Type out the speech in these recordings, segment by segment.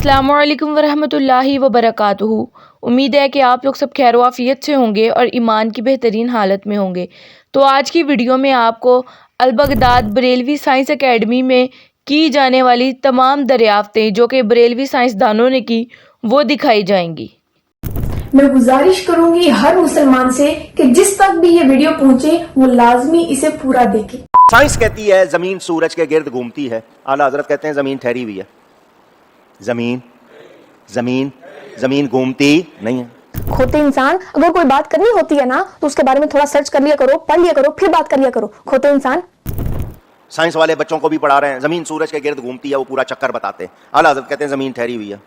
السلام علیکم ورحمۃ اللہ وبرکاتہ۔ امید ہے کہ آپ لوگ سب خیر و عافیت سے ہوں گے اور ایمان کی بہترین حالت میں ہوں گے۔ تو آج کی ویڈیو میں آپ کو البغداد بریلوی سائنس اکیڈمی میں کی جانے والی تمام دریافتیں جو کہ بریلوی سائنسدانوں نے کی وہ دکھائی جائیں گی۔ میں گزارش کروں گی ہر مسلمان سے کہ جس تک بھی یہ ویڈیو پہنچے وہ لازمی اسے پورا دیکھے۔ سائنس کہتی ہے زمین سورج کے گرد گھومتی ہے، اعلیٰ حضرت کہتے ہیں زمین ٹھہری ہوئی ہے۔ زمین گھومتی نہیں ہے۔ کھوتے انسان اگر کوئی بات کرنی ہوتی ہے نا تو اس کے بارے میں تھوڑا سرچ کر لیا کرو، پڑھ لیا کرو، پھر بات کر لیا کرو۔ کھوتے انسان سائنس والے بچوں کو بھی پڑھا رہے ہیں، زمین سورج کے گرد گھومتی ہے، وہ پورا چکر بتاتے ہیں۔ اعلیٰ حضرت کہتے ہیں زمین ٹھہری ہوئی ہے۔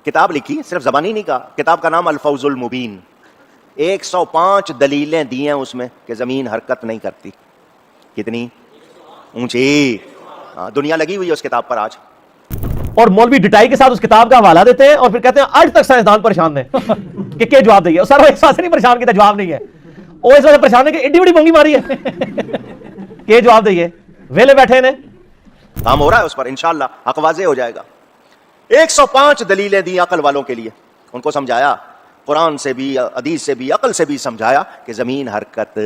کتاب لکھی، صرف زبانی نہیں کہا، کتاب کا نام الفوز المبین۔ 105 دلیلیں دی ہیں اس میں کہ زمین حرکت نہیں کرتی۔ کتنی اونچی، دنیا لگی ہوئی ہے اس کتاب پر آج۔ اور مولوی ڈٹائی کے ساتھ اس کتاب کا حوالہ دیتے ہیں اور پھر کہتے ہیں آج تک سائنسدان پریشان ہیں کہ کیا جواب دئیے۔ سر وہ اس واسطے نہیں پریشان کیا، جواب نہیں ہے، وہ اس وجہ پریشان ہے کہ ایڈی بڑی بونگی ماری ہے کہ جواب دئیے، ویلے بیٹھے نے۔ کام ہو رہا ہے اس پر، انشاءاللہ حق واضح ہو جائے گا۔ 105 دلیلیں دی عقل والوں کے لیے، ان کو سمجھایا، قرآن سے بھی، حدیث سے بھی، عقل سے بھی سمجھایا کہ زمین حرکت۔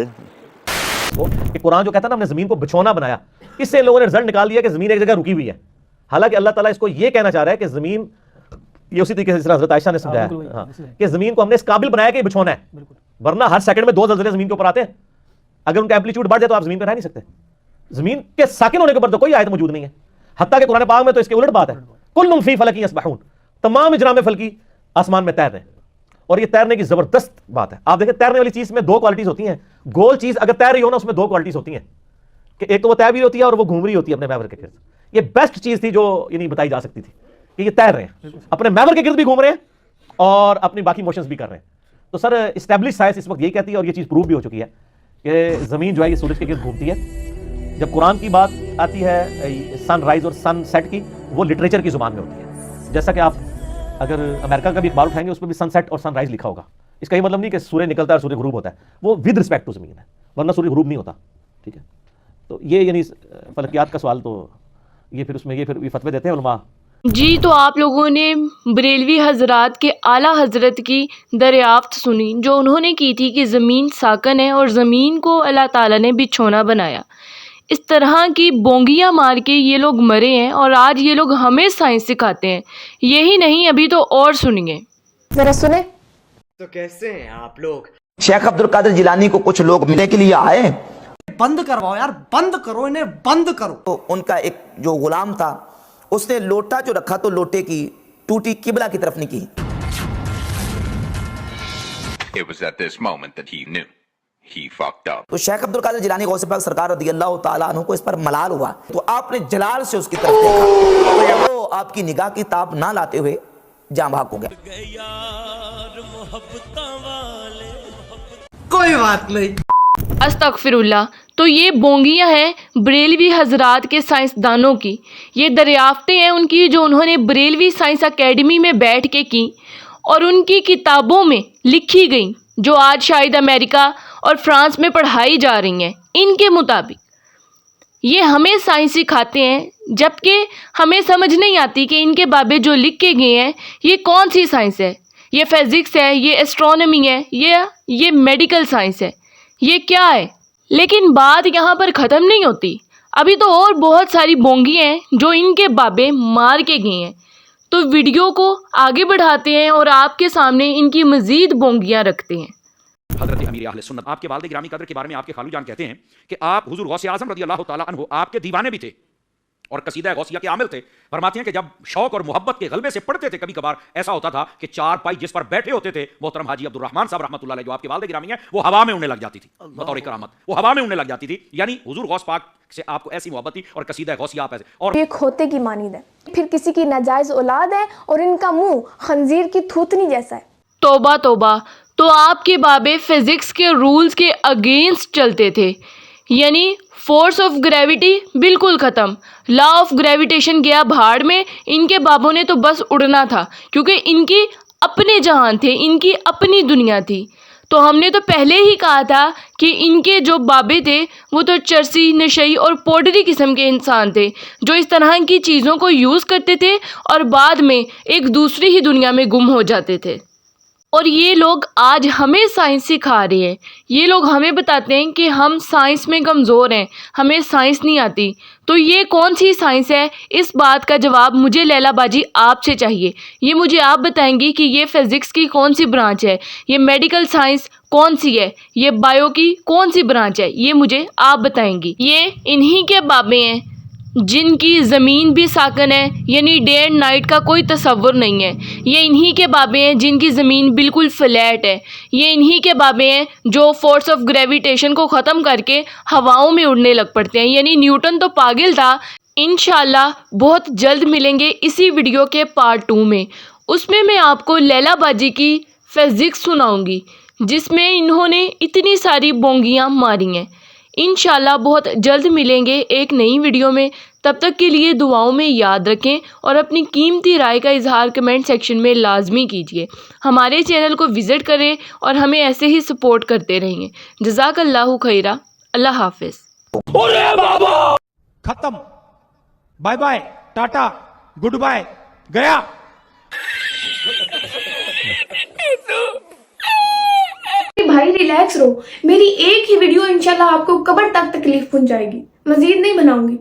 کہ قرآن جو کہتا ہے نا ہم نے زمین کو بچھونا بنایا، اس سے لوگوں نے رزلٹ نکال دیا کہ زمین ایک جگہ رکی ہوئی ہے، حالانکہ اللہ تعالیٰ اس کو یہ کہنا چاہ رہا ہے کہ زمین، یہ اسی طریقے سے حضرت عائشہ نے سمجھایا کہ زمین کو ہم نے اس قابل بنایا کہ یہ بچھونا ہے، ورنہ ہر سیکنڈ میں 2 زلزلے زمین کے اوپر آتے ہیں، اگر ان کا ایمپلیٹیوڈ بڑھ جائے تو آپ زمین پہ رہ نہیں سکتے۔ زمین کے ساکن ہونے کے اوپر تو کوئی آیت موجود نہیں ہے، حتیٰ کہ قرآن پاک میں تو اس کے الٹ بات ہے، کل فی فلک یسبحون، تمام اجرام فلکی آسمان میں تیر رہے ہیں۔ اور یہ تیرنے کی زبردست بات ہے۔ آپ دیکھیں تیرنے والی چیز میں 2 کوالٹیز ہوتی ہیں، گول چیز اگر تیر رہی ہو نا اس میں 2 کوالٹیز ہوتی ہیں، کہ ایک تو وہ تیر بھی ہوتی ہے اور وہ گھوم رہی ہوتی ہے اپنے محور کے گرد۔ یہ بیسٹ چیز تھی جو یعنی بتائی جا سکتی تھی کہ یہ تیر رہے ہیں، اپنے محور کے گرد بھی گھوم رہے ہیں اور اپنی باقی موشنز بھی کر رہے ہیں۔ تو سر اسٹیبلش سائنس اس وقت یہی کہتی ہے اور یہ چیز پروو بھی ہو چکی ہے کہ زمین جو ہے یہ سورج کے گرد گھومتی ہے۔ جب قرآن کی بات آتی ہے سن رائز اور سن سیٹ کی، وہ لٹریچر کی زبان میں ہوتی ہے۔ جیسا کہ آپ اگر امریکہ کا بھی اخبار اٹھائیں گے اس پہ بھی سن سیٹ اور سن رائز لکھا ہوگا، اس کا یہ مطلب نہیں کہ سورج نکلتا ہے اور سورج غروب ہوتا ہے، وہ ود رسپیکٹ ٹو زمین ہے، ورنہ سورج غروب نہیں ہوتا، ٹھیک ہے۔ تو یہ یعنی فلکیات کا سوال، تو یہ پھر اس میں یہ پھر فتوے دیتے ہیں علماء۔ جی تو آپ لوگوں نے بریلوی حضرات کے اعلیٰ حضرت کی دریافت سنی جو انہوں نے کی تھی کہ زمین ساکن ہے اور زمین کو اللہ تعالیٰ نے بچھونا بنایا۔ اس طرح کی بونگیاں مار کے یہ لوگ مرے ہیں اور آج یہ لوگ ہمیں سائنس سکھاتے ہیں۔ یہی نہیں، ابھی تو اور سنیے، ذرا سنیں۔ تو کیسے ہیں آپ لوگ؟ شیخ عبد القادر جیلانی کو کچھ لوگ ملنے کے لیے آئے، بند کرواؤ یار، بند کرو انہیں، بند کرو۔ تو ان کا ایک جو غلام تھا اس نے لوٹا جو رکھا تو لوٹے کی ٹوٹی قبلہ کی طرف نہیں کی۔ It was at this moment that he knew he fucked up. تو شیخ عبد القادر جیلانی غوث پاک سرکار رضی اللہ تعالیٰ عنہ کو اس پر ملال ہوا، تو آپ نے جلال سے اس کی طرف دیکھا، تو آپ کی نگاہ کی تاب نہ لاتے ہوئے جاں بحق ہو گیا۔ کوئی بات نہیں۔ استغفر اللہ۔ تو یہ بونگیاں ہیں بریلوی حضرات کے سائنسدانوں کی، یہ دریافتیں ہیں ان کی جو انہوں نے بریلوی سائنس اکیڈمی میں بیٹھ کے کی اور ان کی کتابوں میں لکھی گئیں جو آج شاید امریکہ اور فرانس میں پڑھائی جا رہی ہیں۔ ان کے مطابق یہ ہمیں سائنس سکھاتے ہیں، جبکہ ہمیں سمجھ نہیں آتی کہ ان کے بابے جو لکھ کے گئے ہیں یہ کون سی سائنس ہے، یہ فزکس ہے، یہ ایسٹرونومی ہے، یہ میڈیکل سائنس ہے، یہ کیا ہے؟ لیکن بات یہاں پر ختم نہیں ہوتی، ابھی تو اور بہت ساری بونگی ہیں جو ان کے بابے مار کے گئے ہیں۔ تو ویڈیو کو آگے بڑھاتے ہیں اور آپ کے سامنے ان کی مزید بونگیاں رکھتے ہیں۔ حضرت امیر اہل سنت آپ کے والد گرامی قدر کے بارے میں آپ کے خالو جان کہتے ہیں کہ آپ حضور غوث اعظم رضی اللہ تعالیٰ عنہ آپ کے دیوانے بھی تھے اور قصیدہ غوثیہ کے عامل تھے۔ فرماتے ہیں کہ جب شوق اور محبت کے غلبے سے پڑھتے تھے، کبھی کبھار ایسا ہوتا تھا کہ 4 پائی جس پر بیٹھے ہوتے تھے محترم حاجی عبد الرحمن صاحب رحمۃ اللہ علیہ جو آپ کے والد گرامی ہیں، وہ ہوا میں اڑنے لگ جاتی تھی بطور کرامت، وہ ہوا میں اڑنے لگ جاتی تھی۔ یعنی حضور غوث پاک سے آپ کو ایسی محبت تھی اور قصیدہ غوثیہ آپ ایسے۔ اور یہ کھوتے کی مانند ہے، پھر کسی کی ناجائز اولاد ہے اور ان کا منہ خنزیر کی تھوتنی جیسا ہے۔ توبہ توبہ۔ تو آپ کے بابے فزکس کے رولز کے اگینسٹ چلتے تھے، یعنی فورس آف گریویٹی بالکل ختم، لا آف گریویٹیشن گیا بھاڑ میں، ان کے بابوں نے تو بس اڑنا تھا کیونکہ ان کی اپنے جہان تھے، ان کی اپنی دنیا تھی۔ تو ہم نے تو پہلے ہی کہا تھا کہ ان کے جو بابے تھے وہ تو چرسی، نشئی اور پاؤڈری قسم کے انسان تھے جو اس طرح کی چیزوں کو یوز کرتے تھے اور بعد میں ایک دوسری ہی دنیا میں گم ہو جاتے تھے۔ اور یہ لوگ آج ہمیں سائنس سکھا رہے ہیں، یہ لوگ ہمیں بتاتے ہیں کہ ہم سائنس میں کمزور ہیں، ہمیں سائنس نہیں آتی۔ تو یہ کون سی سائنس ہے؟ اس بات کا جواب مجھے لیلا باجی آپ سے چاہیے۔ یہ مجھے آپ بتائیں گی کہ یہ فزکس کی کون سی برانچ ہے، یہ میڈیکل سائنس کون سی ہے، یہ بایو کی کون سی برانچ ہے، یہ مجھے آپ بتائیں گی۔ یہ انہی کے بابے ہیں جن کی زمین بھی ساکن ہے، یعنی ڈے اینڈ نائٹ کا کوئی تصور نہیں ہے۔ یہ انہی کے بابے ہیں جن کی زمین بالکل فلیٹ ہے۔ یہ انہی کے بابے ہیں جو فورس آف گریویٹیشن کو ختم کر کے ہواؤں میں اڑنے لگ پڑتے ہیں، یعنی نیوٹن تو پاگل تھا۔ انشاءاللہ بہت جلد ملیں گے اسی ویڈیو کے پارٹ 2 میں، اس میں میں آپ کو لیلا باجی کی فزکس سناؤں گی جس میں انہوں نے اتنی ساری بونگیاں ماری ہیں۔ انشاءاللہ بہت جلد ملیں گے ایک نئی ویڈیو میں، تب تک کے لیے دعاؤں میں یاد رکھیں اور اپنی قیمتی رائے کا اظہار کمنٹ سیکشن میں لازمی کیجیے۔ ہمارے چینل کو وزٹ کریں اور ہمیں ایسے ہی سپورٹ کرتے رہیں۔ جزاک اللہ خیرہ، اللہ حافظ۔ ختم، bye bye, tata, good bye, گیا۔ بھائی ریلیکس رہو، میری ایک ہی ویڈیو انشاءاللہ آپ کو قبر تک تکلیف پہنچائے گی، مزید نہیں بناؤں گی۔